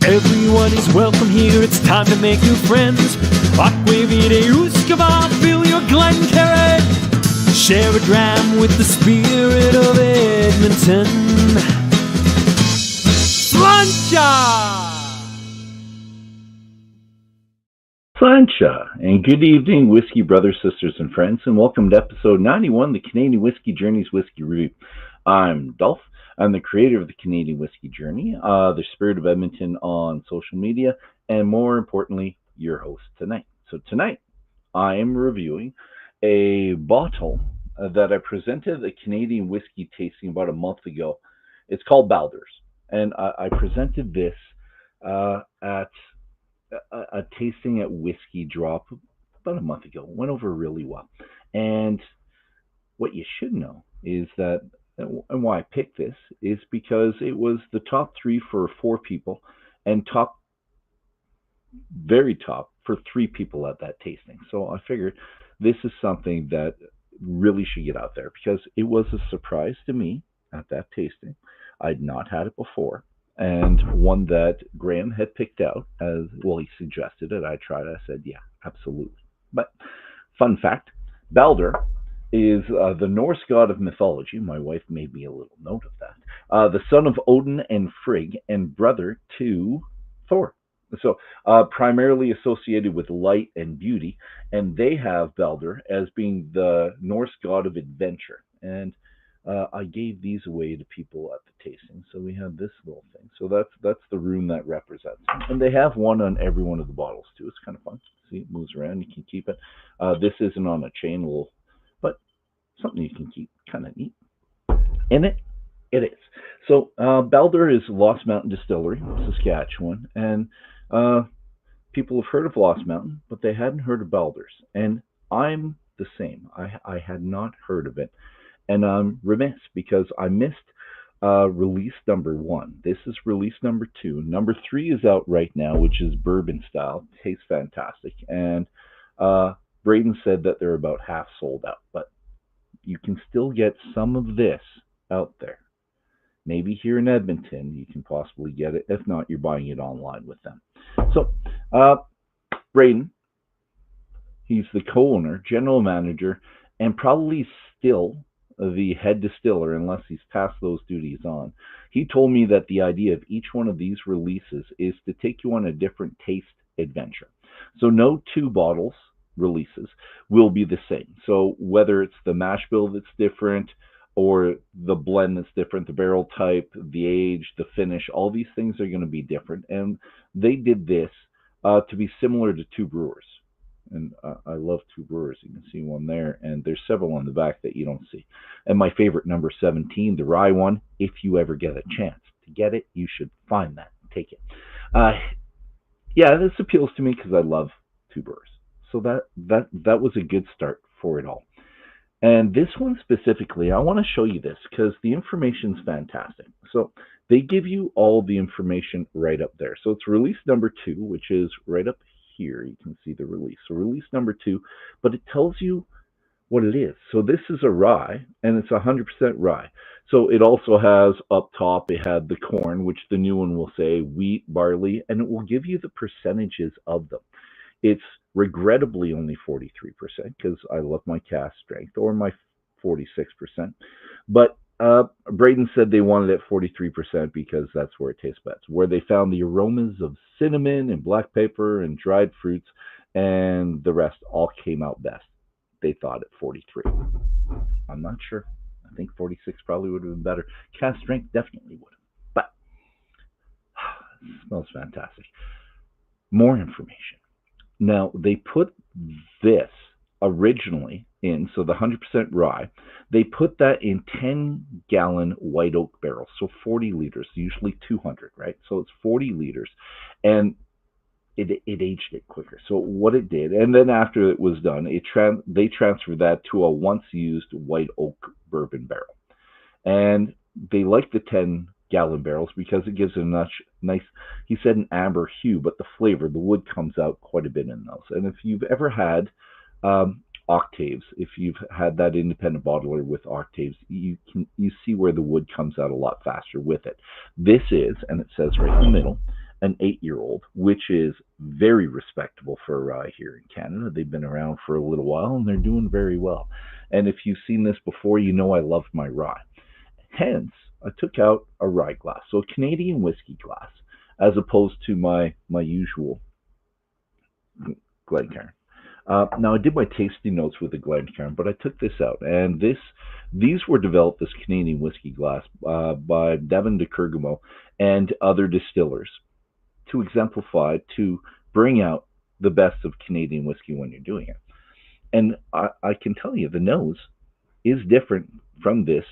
Everyone is welcome here, it's time to make new friends. Fill your Glencairn. Share a dram with the spirit of Edmonton. Slancha, and good evening, whiskey brothers, sisters, and friends, and welcome to episode 91, the Canadian Whisky Journey's Whiskey Review. I'm Dolph. I'm the creator of the Canadian Whisky Journey, the spirit of Edmonton on social media, and more importantly, your host tonight. So tonight, I am reviewing a bottle that I presented a Canadian whiskey tasting about a month ago. It's called Baldur's, and I presented this at a tasting at Whiskey Drop about a month ago. It went over really well. And what you should know is that, and why I picked this, is because it was the top 3 for 4 people and very top for 3 people at that tasting. So I figured this is something that really should get out there because it was a surprise to me at that tasting. I'd not had it before, and one that Graham had picked out as well. He suggested it. I tried it. I said, yeah, absolutely. But fun fact, Baldur is the Norse god of mythology. My wife made me a little note of that. The son of Odin and Frigg and brother to Thor. So primarily associated with light and beauty, and they have Baldur as being the Norse god of adventure. And I gave these away to people at the tasting. So we have this little thing. So that's the room that represents them. And they have one on every one of the bottles too. It's kind of fun. See, it moves around. You can keep it. This isn't on a chain, but something you can keep. Kind of neat. In it is. So Baldur is Lost Mountain Distillery, Saskatchewan, and people have heard of Lost Mountain, but they hadn't heard of Baldur's. And I'm the same. I had not heard of it. And I'm remiss because I missed release number 1. This is release number 2. Number 3 is out right now, which is bourbon style. Tastes fantastic. And Braden said that they're about half sold out. But you can still get some of this out there. Maybe here in Edmonton, you can possibly get it. If not, you're buying it online with them. So, Braden, he's the co-owner, general manager, and probably still the head distiller, unless he's passed those duties on. He told me that the idea of each one of these releases is to take you on a different taste adventure. So no 2 bottles releases will be the same. So whether it's the mash bill that's different, or the blend that's different, the barrel type, the age, the finish, all these things are going to be different. And they did this to be similar to 2 brewers. And I love 2 brewers. You can see one there, and there's several on the back that you don't see. And my favorite, number 17, the rye one, if you ever get a chance to get it, you should find that and take it. Yeah, this appeals to me because I love 2 brewers. So that was a good start for it all. And this one specifically, I want to show you this because the information's fantastic. So they give you all the information right up there. So it's release number 2, which is right up here. You can see the release. So release number 2, but it tells you what it is. So this is a rye, and it's 100% rye. So it also has up top, it had the corn, which the new one will say wheat, barley, and it will give you the percentages of them. It's regrettably only 43% because I love my cask strength, or my 46%. But Braden said they wanted it 43% because that's where it tastes best, where they found the aromas of cinnamon and black pepper and dried fruits, and the rest all came out best. They thought at 43. I'm not sure. I think 46 probably would have been better. Cask strength definitely would have. But it smells fantastic. More information. Now, they put this originally in, so the 100% rye, they put that in 10-gallon white oak barrels, so 40 liters, usually 200, right? So it's 40 liters, and it aged it quicker. So what it did, and then after it was done, they transferred that to a once-used white oak bourbon barrel. And they like the 10-gallon barrels because it gives it a nice, he said, an amber hue, but the flavor, the wood comes out quite a bit in those. And if you've ever had octaves, if you've had that independent bottler with octaves, you see where the wood comes out a lot faster with it. This is, and it says right in the middle, an 8-year-old, which is very respectable for a rye here in Canada. They've been around for a little while and they're doing very well. And if you've seen this before, you know I love my rye. Hence, I took out a rye glass, so a Canadian whiskey glass, as opposed to my usual Glencairn. Now I did my tasting notes with the Glencairn, but I took this out, and these were developed, this Canadian whiskey glass, by Devin de Kergamo and other distillers to exemplify, to bring out the best of Canadian whiskey when you're doing it. And I can tell you, the nose is different from this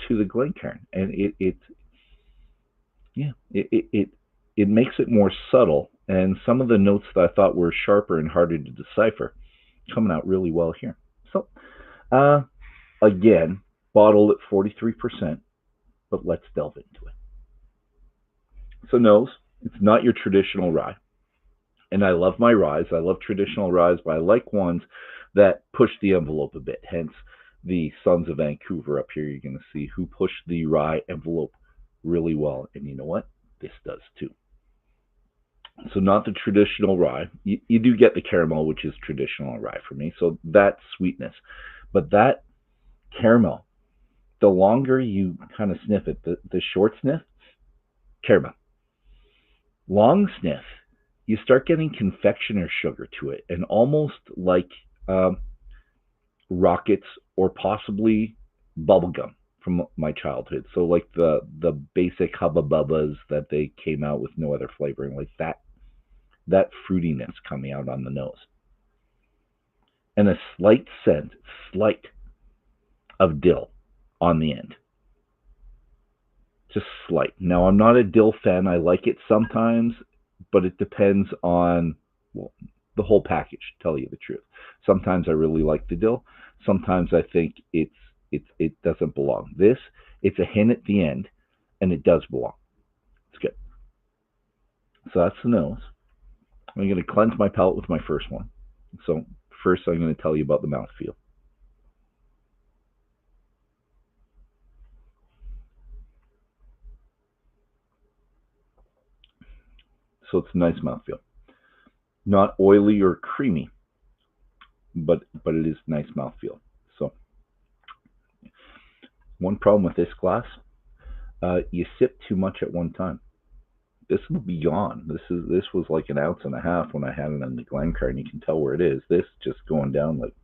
to the Glencairn, and it makes it more subtle. And some of the notes that I thought were sharper and harder to decipher coming out really well here. So, again, bottled at 43%, but let's delve into it. So nose, it's not your traditional rye. And I love my ryes. I love traditional ryes, but I like ones that push the envelope a bit. Hence, the Sons of Vancouver up here, you're going to see who pushed the rye envelope really well. And you know what? This does too. So not the traditional rye. You do get the caramel, which is traditional rye for me. So that sweetness. But that caramel, the longer you kind of sniff it, the short sniff, caramel. Long sniff, you start getting confectioner sugar to it, and almost like rockets or possibly bubblegum from my childhood. So like the basic Hubba Bubbas that they came out with no other flavoring, like that fruitiness coming out on the nose. And a slight scent, of dill on the end. Just slight. Now, I'm not a dill fan. I like it sometimes, but it depends on, well, the whole package, to tell you the truth. Sometimes I really like the dill. Sometimes I think it doesn't belong. This, it's a hint at the end, and it does belong. It's good. So that's the nose. I'm going to cleanse my palate with my first one. So first I'm going to tell you about the mouthfeel. So it's a nice mouthfeel. Not oily or creamy, but it is nice mouthfeel. So one problem with this glass, you sip too much at one time. This will be gone. This was like 1.5 ounces when I had it on the Glencairn. You can tell where it is. This just going down like,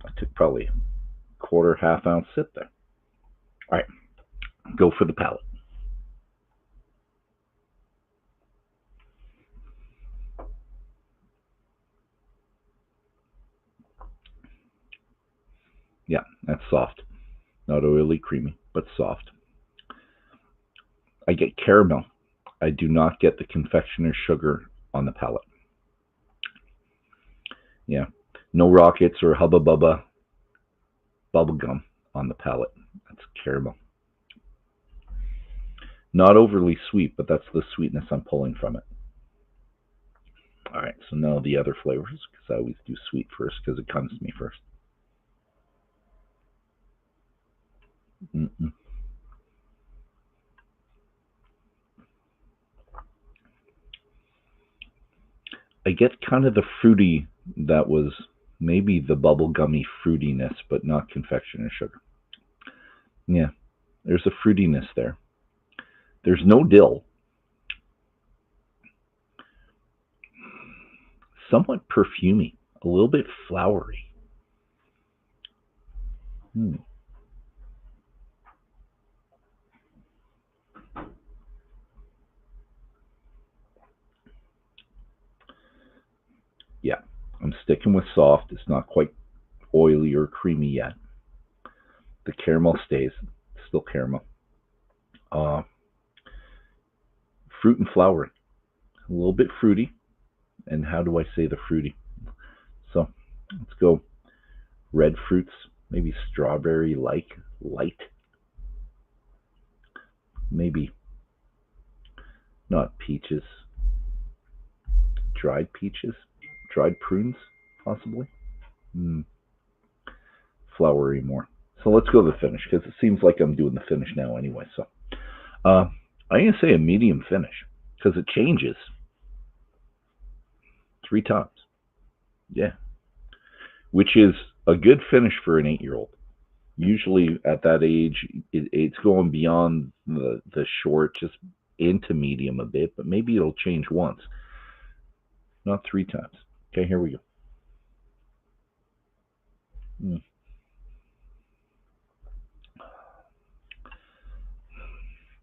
I took probably a quarter, half ounce sip there. All right, go for the palate. Yeah, that's soft. Not oily, creamy, but soft. I get caramel. I do not get the confectioner sugar on the palate. Yeah, no rockets or Hubba Bubba bubblegum on the palate. That's caramel. Not overly sweet, but that's the sweetness I'm pulling from it. All right, so now the other flavors, because I always do sweet first because it comes to me first. I get kind of the fruity that was maybe the bubblegummy fruitiness, but not confectioner sugar. Yeah, there's a fruitiness there. There's no dill. Somewhat perfumey, a little bit flowery. Yeah, I'm sticking with soft. It's not quite oily or creamy yet. The caramel stays. Still caramel. Fruit and flowery. A little bit fruity. And how do I say the fruity? So let's go red fruits, maybe strawberry-like, light. Maybe not peaches. Dried peaches? Dried prunes, possibly? Flowery more. So let's go to the finish, because it seems like I'm doing the finish now anyway. So I'm going to say a medium finish. because it changes 3 times. Yeah, which is a good finish for an 8-year-old. Usually at that age, it's going beyond the short, just into medium a bit, but maybe it'll change once, not 3 times. Okay, here we go.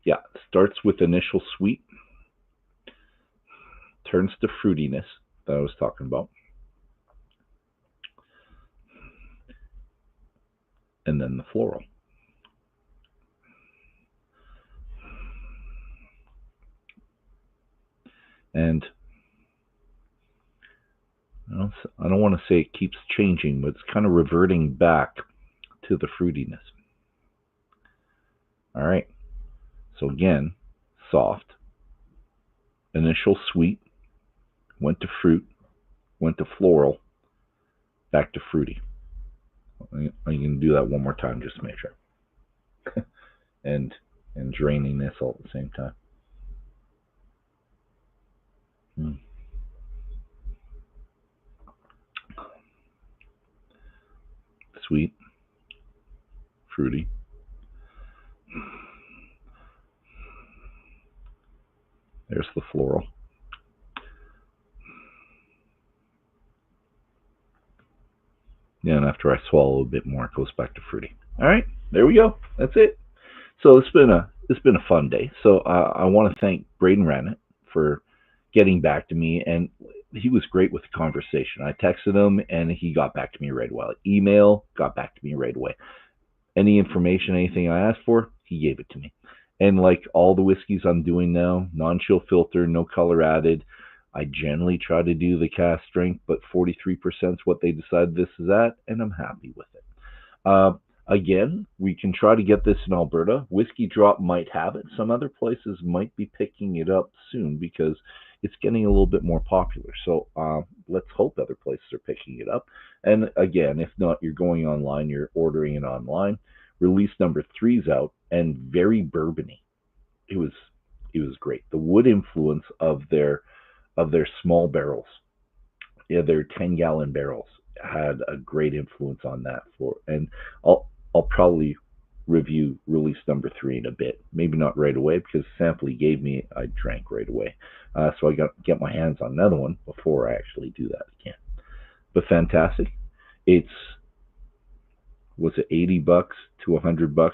Yeah, starts with initial sweet, turns to fruitiness that I was talking about, and then the floral. And I don't want to say it keeps changing, but it's kind of reverting back to the fruitiness. All right. So again, soft, initial sweet, went to fruit, went to floral, back to fruity. I'm going to do that one more time just to make sure. and draining this all at the same time. Sweet, fruity. There's the floral. Yeah, and after I swallow a bit more, it goes back to fruity. All right, there we go. That's it. So it's been a fun day. So I want to thank Braden Rannett for getting back to me, and he was great with the conversation. I texted him, and he got back to me right away. Email, got back to me right away. Any information, anything I asked for, he gave it to me. And like all the whiskeys I'm doing now, non-chill filter, no color added. I generally try to do the cask strength, but 43% is what they decide this is at, and I'm happy with it. Again, we can try to get this in Alberta. Whiskey Drop might have it. Some other places might be picking it up soon because it's getting a little bit more popular. So let's hope other places are picking it up. And again, if not, you're going online, you're ordering it online. Release number 3 is out, and very bourbony. It was great. The wood influence of their small barrels, yeah, their 10-gallon barrels had a great influence on that. And I'll probably review release number 3 in a bit. Maybe not right away because the sample he gave me, I drank right away. So I got to get my hands on another one before I actually do that again. But fantastic. Was it $80 to $100?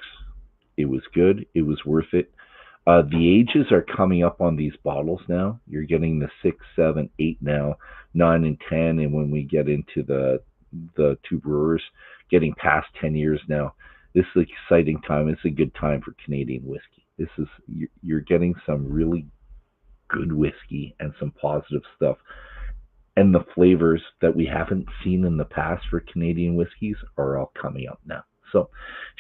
It was good. It was worth it. The ages are coming up on these bottles now. You're getting the 6, 7, 8 now, 9 and 10, and when we get into the 2 brewers, getting past 10 years now. This is an exciting time. It's a good time for Canadian whiskey. You're getting some really good whiskey and some positive stuff. And the flavors that we haven't seen in the past for Canadian whiskeys are all coming up now. So,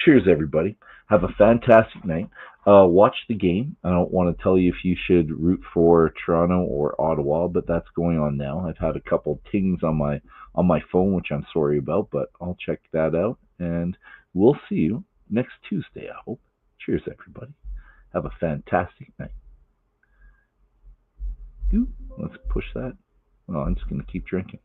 cheers, everybody. Have a fantastic night. Watch the game. I don't want to tell you if you should root for Toronto or Ottawa, but that's going on now. I've had a couple tings on my phone, which I'm sorry about, but I'll check that out. And we'll see you next Tuesday, I hope. Cheers, everybody. Have a fantastic night. Ooh, let's push that. Oh, I'm just going to keep drinking.